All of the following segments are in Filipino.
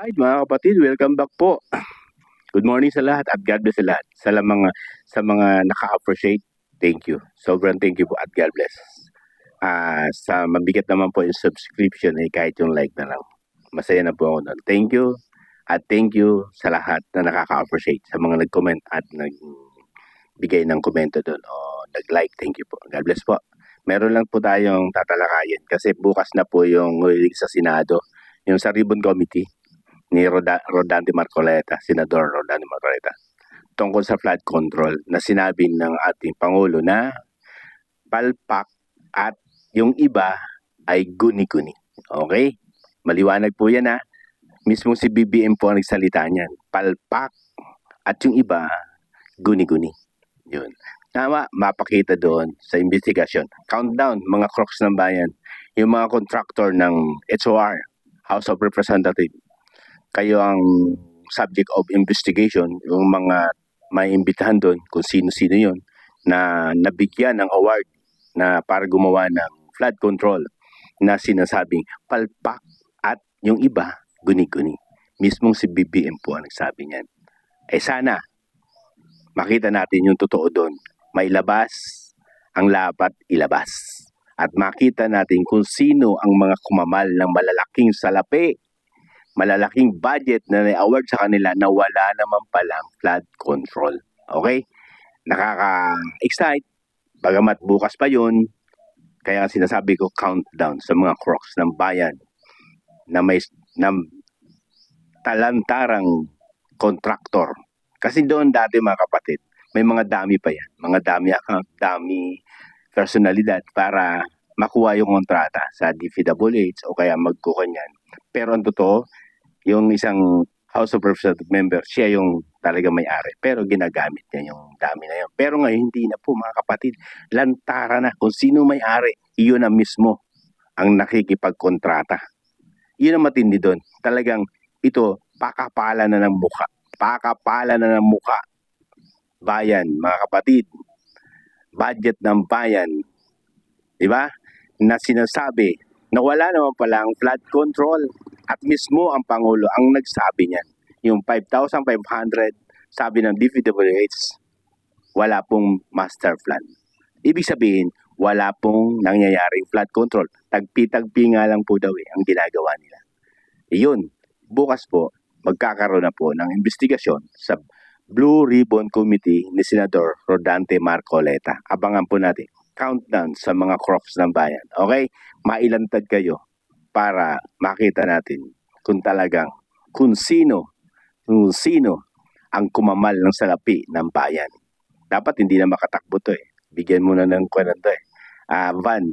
Hi mga kapatid, welcome back po. Good morning sa lahat at God bless sa lahat. Sa mga naka-appreciate, thank you. Sobrang thank you po at God bless. Sa mabigat naman po yung subscription kahit yung like na lang. Masaya na po ako doon. Thank you at thank you sa lahat na nakaka-appreciate, sa mga nag-comment at nagbigay ng komento doon o nag-like. Thank you po. God bless po. Meron lang po tayong tatalakayin kasi bukas na po yung hearing sa Senado, yung sa Ribbon Committee ni Rodante Marcoleta, Senador Rodante Marcoleta, tungkol sa flood control na sinabi ng ating Pangulo na palpak at yung iba ay guni-guni. Okay? Maliwanag po yan ha. Mismo si BBM po ang nagsalita niyan. Palpak at yung iba guni-guni. Yun. Tama, mapakita doon sa investigasyon. Countdown, mga crocs ng bayan. Yung mga contractor ng HOR, House of Representatives, kayo ang subject of investigation, yung mga may imbitahan doon, kung sino-sino yun, na nabigyan ng award na para gumawa ng flood control na sinasabing palpak at yung iba guni-guni. Mismong si BBM po ang nagsabi niyan. Sana makita natin yung totoo doon. May labas ang dapat ilabas. At makita natin kung sino ang mga kumamal ng malalaking salapi, malalaking budget na na-award sa kanila na wala naman palang flood control. Okay? Nakaka-excite. Bagamat bukas pa yun, kaya sinasabi ko countdown sa mga crocs ng bayan na may talantarang kontraktor. Kasi doon dati mga kapatid, may mga dami pa yan. Mga dami account, dami personalidad para makuha yung kontrata sa DPWH o kaya magkukanyan. Pero ang totoo, yung isang House of Representative member, siya yung talaga may-ari. Pero ginagamit niya yung dami na yun. Pero ngayon, hindi na po mga kapatid. Lantara na. Kung sino may-ari, iyon na mismo ang nakikipagkontrata. Yun ang matindi doon. Talagang ito, pakapala na ng muka. Pakapala na ng muka. Bayan, mga kapatid. Budget ng bayan. Diba? Na sinasabi na wala naman pala ang flood control. At mismo ang Pangulo ang nagsabi niyan. Yung 5,500, sabi ng DPWH, wala pong master plan. Ibig sabihin, wala pong nangyayaring flood control. Tagpi-tagpi nga lang po daw ang ginagawa nila. Iyon, bukas po, magkakaroon na po ng investigasyon sa Blue Ribbon Committee ni Senador Rodante Marcoleta. Abangan po natin. Countdown sa mga crops ng bayan. Okay? Mailantad kayo para makita natin kung talagang kung sino ang kumamal ng salapi ng bayan. Dapat hindi na makatakbo to Bigyan mo na ng kwento van,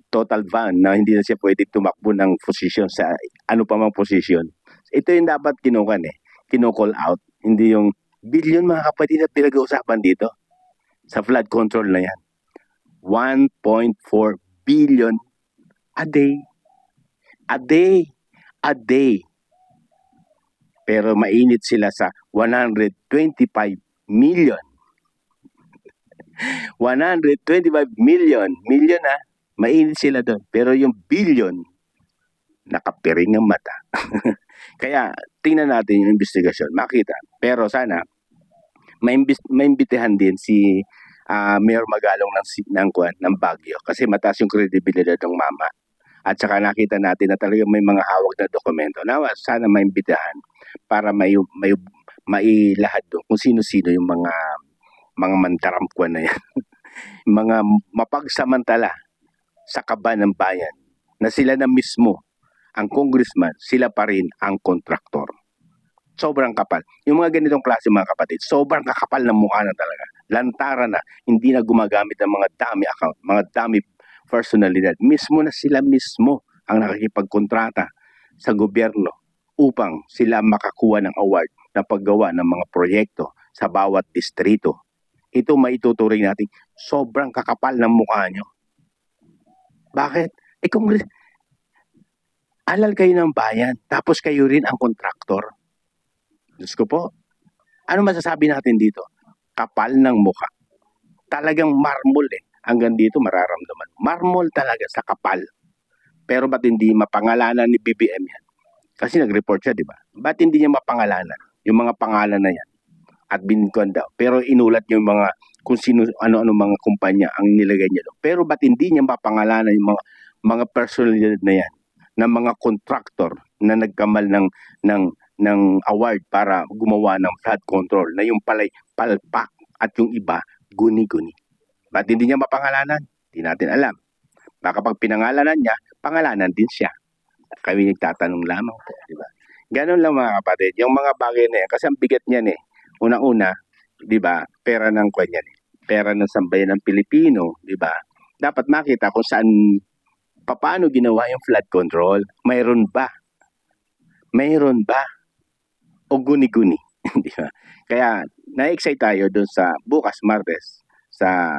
total van na hindi na siya pwede tumakbo ng posisyon sa ano pa mang posisyon. Ito yung dapat kino-call out. Hindi yung billion mga kapatid na pinag-uusapan dito sa flood control na yan. 1.4 billion a day. A day. Pero mainit sila sa 125 million. 125 million. Million mainit sila doon. Pero yung billion, nakapiring ang mata. Kaya tingnan natin yung investigasyon, makita. Pero sana, maimbitahan din si Mayor Magalong ng Baguio kasi mataas yung kredibilidad ng mama. At saka nakita natin na talagang may mga hawak na dokumento. Sana maimbitahan para mailahad doon kung sino-sino yung mga mantarampuan na yan. Mga mapagsamantala sa kaban ng bayan na sila na mismo, ang congressman, sila pa rin ang kontraktor. Sobrang kapal. Yung mga ganitong klase mga kapatid, sobrang kakapal ng mukha na talaga. Lantara na, hindi na gumagamit ng mga dami account, mga dami personalidad. Mismo na sila mismo ang nakikipagkontrata sa gobyerno upang sila makakuha ng award na paggawa ng mga proyekto sa bawat distrito. Ito maituturing natin, sobrang kakapal ng mukha nyo. Bakit? Kung alal kayo ng bayan, tapos kayo rin ang kontraktor. Diyos ko po, ano masasabi natin dito? Kapal ng mukha. Talagang marmol Hanggang dito mararamdaman. Marmol talaga sa kapal. Pero ba't hindi mapangalanan ni BBM yan? Kasi nag-report siya, di ba? Ba't hindi niya mapangalanan? Yung mga pangalan na yan at binikuan daw. Pero inulat niya yung mga kung sino, ano-ano mga kumpanya ang nilagay niya doon. Pero ba't hindi niya mapangalanan yung mga personalidad na yan, ng mga contractor na nagkamal ng award para gumawa ng flood control na yung palay palpak at yung iba guni-guni. Ba't hindi niya mapangalanan? Hindi natin alam. Baka pag pinangalanan niya, pangalanan din siya. Kami nagtatanong lamang po, di ba? Ganun lang mga kapatid. Yung mga bagay na yan, kasi ang bigat niyan eh. Una-una, di ba, pera ng kanya eh. Pera ng sambayan ng Pilipino, di ba? Dapat makita kung saan, paano ginawa yung flood control. Mayroon ba? Mayroon ba? O guni-guni, di ba? Kaya, na-excite tayo doon sa bukas Martes, sa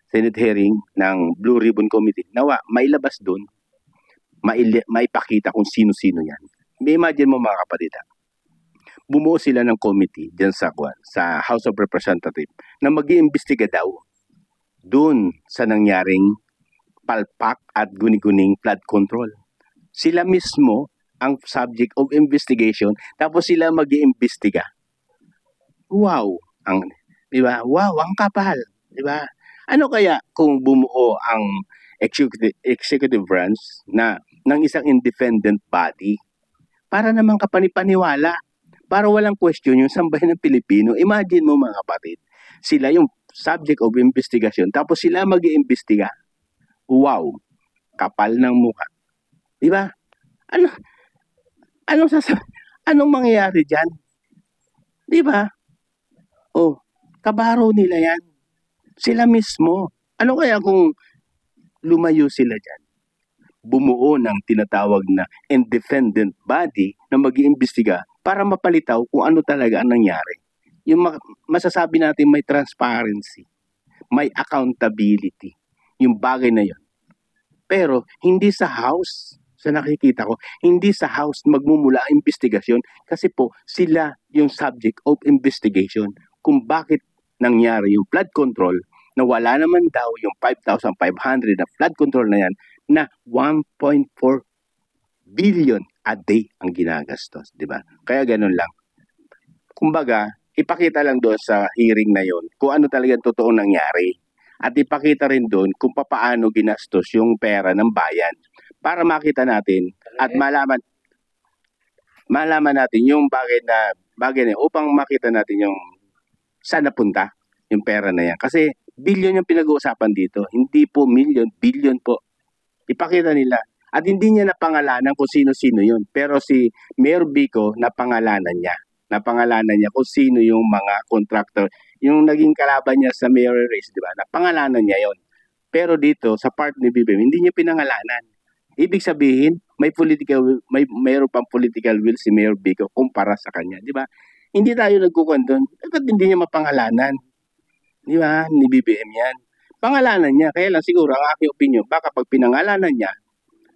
Senate hearing ng Blue Ribbon Committee. Nawa, mailabas doon, maipakita kung sino-sino yan. May imagine mo mga kapatid, bumuo sila ng committee dyan sa House of Representatives na mag-iimbestiga daw doon sa nangyaring palpak at guni-guning flood control. Sila mismo ang subject of investigation, tapos sila mag-iimbestiga. Wow! Di ba? Wow, ang kapal. Di ba? Ano kaya kung bumuo ang executive branch ng isang independent body para naman kapanipaniwala, para walang question yung sambayan ng Pilipino? Imagine mo mga kapatid, sila yung subject of investigation, tapos sila mag-iimbestiga. Wow, kapal ng mukha. Di ba? Anong mangyayari dyan? Di ba? Oh, kabaro nila yan. Sila mismo. Ano kaya kung lumayo sila dyan? Bumuo ng tinatawag na independent body na mag-iimbestiga para mapalitaw kung ano talaga ang nangyari. Yung masasabi natin may transparency, may accountability, yung bagay na yun. Pero hindi sa House, sa nakikita ko, hindi sa House magmumula ang investigasyon kasi po sila yung subject of investigation kung bakit nangyari yung flood control na wala naman daw yung 5,500 na flood control na yan na 1.4 billion a day ang ginagastos, di ba? Kaya ganun lang. Kumbaga, ipakita lang doon sa hearing na yon kung ano talagang totoo nangyari. At ipakita rin doon kung paano ginastos yung pera ng bayan para makita natin at malaman natin yung bagay na upang makita natin yung saan napunta yung pera na yan. Kasi billion yung pinag-uusapan dito, hindi po million, billion po. Ipakita nila. At hindi niya napangalanan kung sino-sino yun. Pero si Mayor Vico, napangalanan niya. Napangalanan niya kung sino yung mga contractor. Yung naging kalaban niya sa mayor race, di ba? Napangalanan niya yon. Pero dito, sa part ni BBM, hindi niya pinangalanan. Ibig sabihin, mayroon pang political will si Mayor Vico kumpara sa kanya, di ba? Hindi tayo nagkukondon. Dapat hindi niya mapangalanan. Di ba? Ni BBM yan. Pangalanan niya. Kaya lang siguro ang aking opinion, baka pag pinangalanan niya,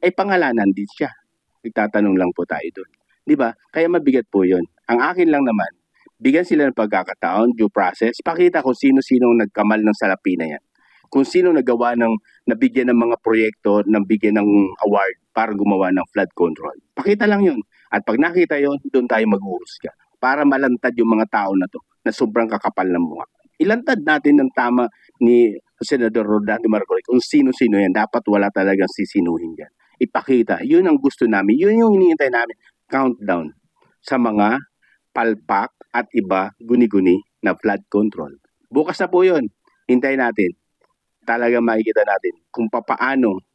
ay pangalanan din siya. Itatanong lang po tayo doon. Di ba? Kaya mabigat po yun. Ang akin lang naman, bigyan sila ng pagkakataon, due process, pakita kung sino-sino nagkamal ng salapi na yan. Kung sino nagawa nabigyan ng mga proyekto, nabigyan ng award para gumawa ng flood control. Pakita lang yun. At pag nakita yun, doon tayo mag-uusga. Para malantad yung mga tao na to, na sobrang kakapal ng mukha. Ilantad natin ng tama ni Senador Rodante Marcoleta kung sino-sino yan. Dapat wala talagang sisinuhin yan. Ipakita. Yun ang gusto namin. Yun yung hinihintay namin. Countdown sa mga palpak at iba guni-guni na flood control. Bukas na po yun. Hintayin natin. Talaga makikita natin kung papaano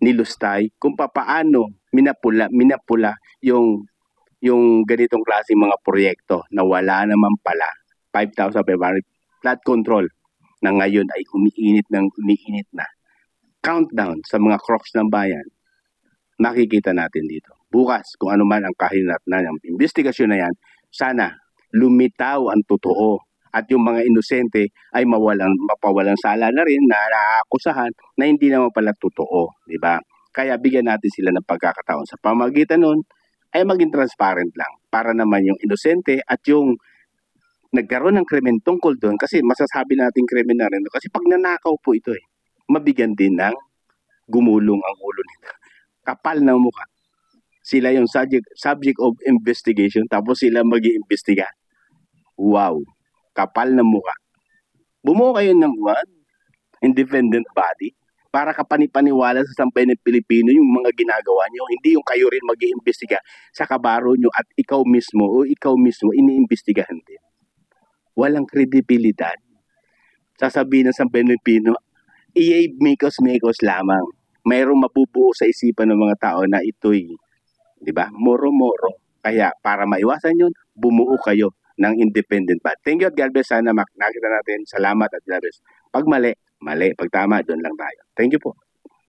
nilustay, kung papaano minapula yung ganitong klaseng mga proyekto na wala naman pala 5,500 flood control na ngayon ay umiinit na. Countdown sa mga crocs ng bayan. Makikita natin dito. Bukas, kung ano man ang kahinatnan ng investigasyon na yan, sana lumitaw ang totoo at yung mga inosente ay mapawalang sala na rin na naakusahan na hindi naman pala totoo, di ba? Kaya bigyan natin sila ng pagkakataon. Sa pamagitan nun, ay maging transparent lang para naman yung inosente at yung nagkaroon ng krimen tungkol doon, kasi masasabi natin krimen na rin. Kasi pag nanakaw po ito mabigyan din ng gumulong ang ulo nito. Kapal na mukha. Sila yung subject of investigation, tapos sila mag-iimbestiga. Wow, kapal na mukha. Bumuo kayo ng independent body para kapanipaniwala sa sampay ng Pilipino yung mga ginagawa nyo. Hindi yung kayo rin mag-iimbestiga sa kabaro nyo at ikaw mismo iniimbestigahan din. Walang kredibilidad. Sasabihin ng sampay ng Pilipino, mekos-mekos lamang. Mayroong mabubuo sa isipan ng mga tao na ito'y, di ba, moro-moro. Kaya para maiwasan yun, bumuo kayo ng independent body. Thank you at God bless. Sana nakita natin. Salamat at God bless. Pag mali, mali. Pag tama, doon lang tayo. Thank you po.